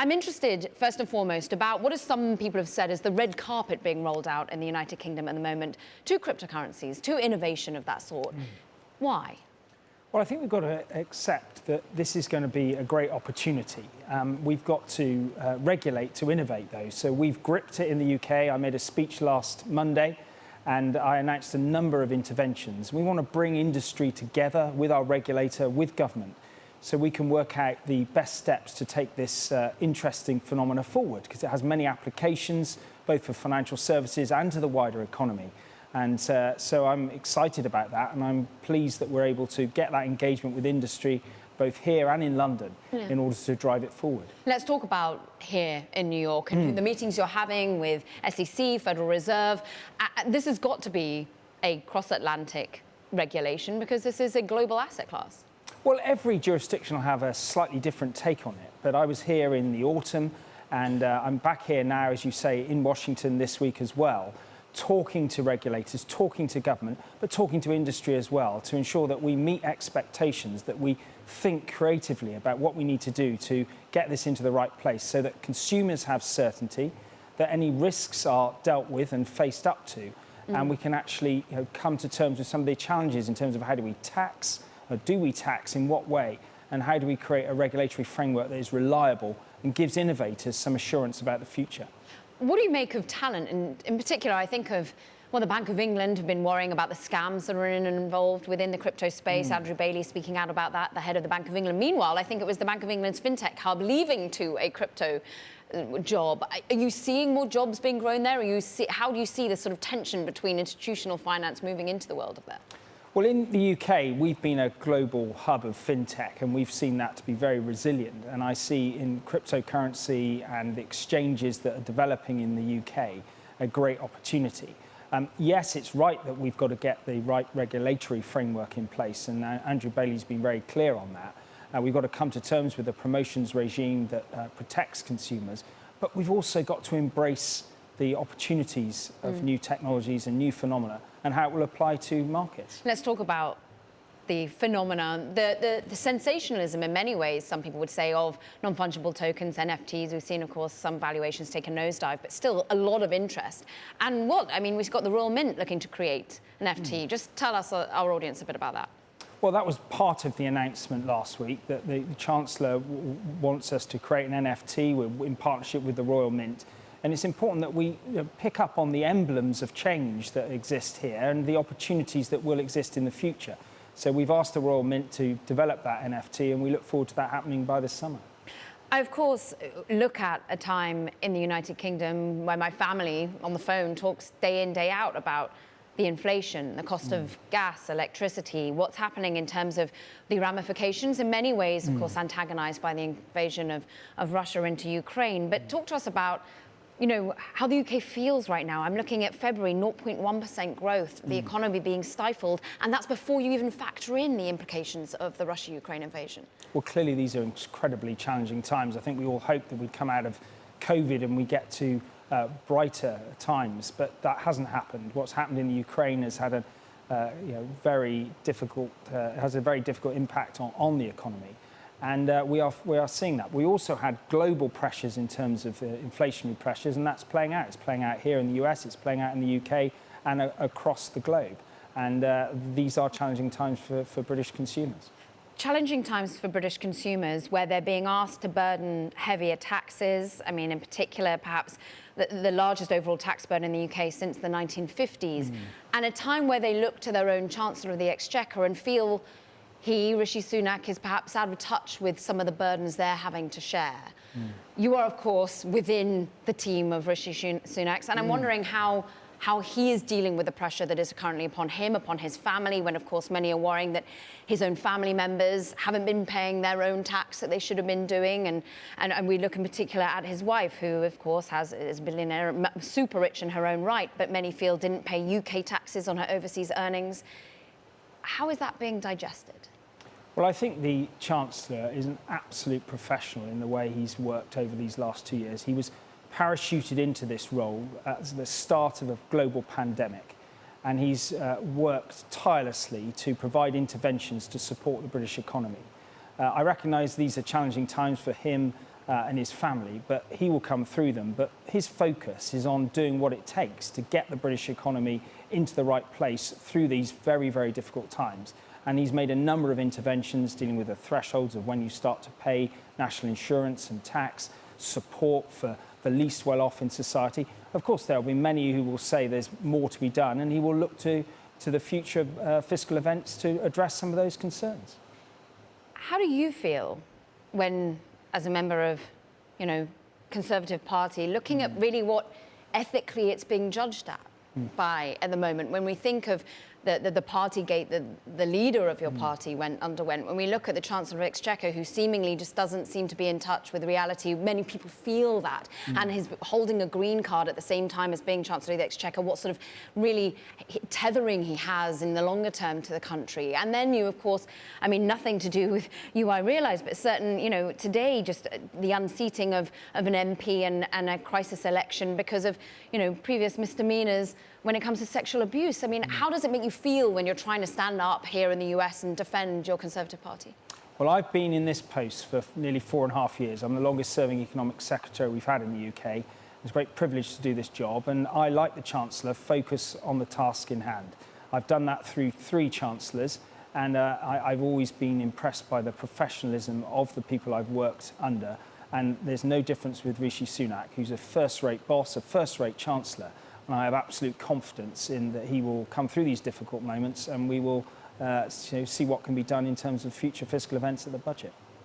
I'm interested, first and foremost, about what some people have said is the red carpet being rolled out in the United Kingdom at the moment to cryptocurrencies, to innovation of that sort. Why? Well, I think we've got to accept that this is going to be a great opportunity. We've got to regulate to innovate, though. So we've gripped it in the UK. I made a speech last Monday, and I announced a number of interventions. We want to bring industry together with our regulator, with government, so we can work out the best steps to take this interesting phenomena forward, because it has many applications, both for financial services and to the wider economy. And so I'm excited about that, and I'm pleased that we're able to get that engagement with industry, both here and in London, in order to drive it forward. Let's talk about here in New York and the meetings you're having with SEC, Federal Reserve. This has got to be a cross-Atlantic regulation, because this is a global asset class. Well, every jurisdiction will have a slightly different take on it, but I was here in the autumn, and I'm back here now, as you say, in Washington this week as well, talking to regulators, talking to government, but talking to industry as well, to ensure that we meet expectations, that we think creatively about what we need to do to get this into the right place, so that consumers have certainty, that any risks are dealt with and faced up to, and we can actually come to terms with some of the challenges in terms of how do we tax, or do we tax, in what way, and how do we create a regulatory framework that is reliable and gives innovators some assurance about the future. What do you make of talent? And in particular, I think of, well, the Bank of England have been worrying about the scams that are involved within the crypto space. Andrew Bailey speaking out about that, the head of the Bank of England. Meanwhile, I think it was the Bank of England's fintech hub leaving to a crypto job. Are you seeing more jobs being grown there? How do you see this sort of tension between institutional finance moving into the world of that? Well, in the UK, we've been a global hub of fintech, and we've seen that to be very resilient. And I see in cryptocurrency and the exchanges that are developing in the UK a great opportunity. Yes, it's right that we've got to get the right regulatory framework in place, and Andrew Bailey's been very clear on that. We've got to come to terms with a promotions regime that protects consumers, but we've also got to embrace the opportunities of new technologies and new phenomena and how it will apply to markets. Let's talk about the phenomenon, the sensationalism in many ways, some people would say, of non-fungible tokens, NFTs. We've seen, of course, some valuations take a nosedive, but still a lot of interest. And we've got the Royal Mint looking to create an NFT. Just tell us, our audience, a bit about that. Well, that was part of the announcement last week, that the Chancellor wants us to create an NFT in partnership with the Royal Mint. And it's important that we pick up on the emblems of change that exist here and the opportunities that will exist in the future. So we've asked the Royal Mint to develop that NFT, and we look forward to that happening by this summer. I, of course, look at a time in the United Kingdom where my family on the phone talks day in, day out about the inflation, the cost of gas, electricity, what's happening in terms of the ramifications, in many ways, of course, antagonized by the invasion of Russia into Ukraine. But talk to us about how the UK feels right now. I'm looking at February, 0.1% growth, the economy being stifled, and that's before you even factor in the implications of the Russia-Ukraine invasion. Well, clearly these are incredibly challenging times. I think we all hoped that we'd come out of COVID and we get to brighter times, but that hasn't happened. What's happened in the Ukraine has had a very difficult impact on the economy. And we are seeing that. We also had global pressures in terms of inflationary pressures, and that's playing out. It's playing out here in the US, it's playing out in the UK, and across the globe. And these are challenging times for British consumers. Challenging times for British consumers, where they're being asked to burden heavier taxes. I mean, in particular, perhaps the largest overall tax burden in the UK since the 1950s. And a time where they look to their own Chancellor of the Exchequer and feel Rishi Sunak, is perhaps out of touch with some of the burdens they're having to share. You are, of course, within the team of Rishi Sunak's, and I'm wondering how he is dealing with the pressure that is currently upon him, upon his family, when, of course, many are worrying that his own family members haven't been paying their own tax that they should have been doing. And we look in particular at his wife, who, of course, is a billionaire, super rich in her own right, but many feel didn't pay UK taxes on her overseas earnings. How is that being digested? Well, I think the Chancellor is an absolute professional in the way he's worked over these last 2 years. He was parachuted into this role at the start of a global pandemic, and he's worked tirelessly to provide interventions to support the British economy. I recognise these are challenging times for him and his family, but he will come through them. But his focus is on doing what it takes to get the British economy into the right place through these very, very difficult times. And he's made a number of interventions dealing with the thresholds of when you start to pay national insurance and tax, support for the least well-off in society. Of course, there will be many who will say there's more to be done, and he will look to the future fiscal events to address some of those concerns. How do you feel when, as a member of, Conservative Party, looking at really what ethically it's being judged at by at the moment? When we think of the party gate, the leader of your party underwent, when we look at the Chancellor of Exchequer, who seemingly just doesn't seem to be in touch with reality, many people feel that, and he's holding a green card at the same time as being Chancellor of the Exchequer, what sort of really tethering he has in the longer term to the country. And then you, of course, nothing to do with you, I realise, but certain, today, just the unseating of an MP and a crisis election because of, previous misdemeanours when it comes to sexual abuse. How does it make you feel when you're trying to stand up here in the US and defend your Conservative Party? Well, I've been in this post for nearly 4.5 years. I'm the longest serving economic secretary we've had in the UK. It's a great privilege to do this job, and I, like the Chancellor, focus on the task in hand. I've done that through 3 Chancellors, and I've always been impressed by the professionalism of the people I've worked under. And there's no difference with Rishi Sunak, who's a first-rate boss, a first-rate Chancellor. And I have absolute confidence in that he will come through these difficult moments, and we will see what can be done in terms of future fiscal events at the budget.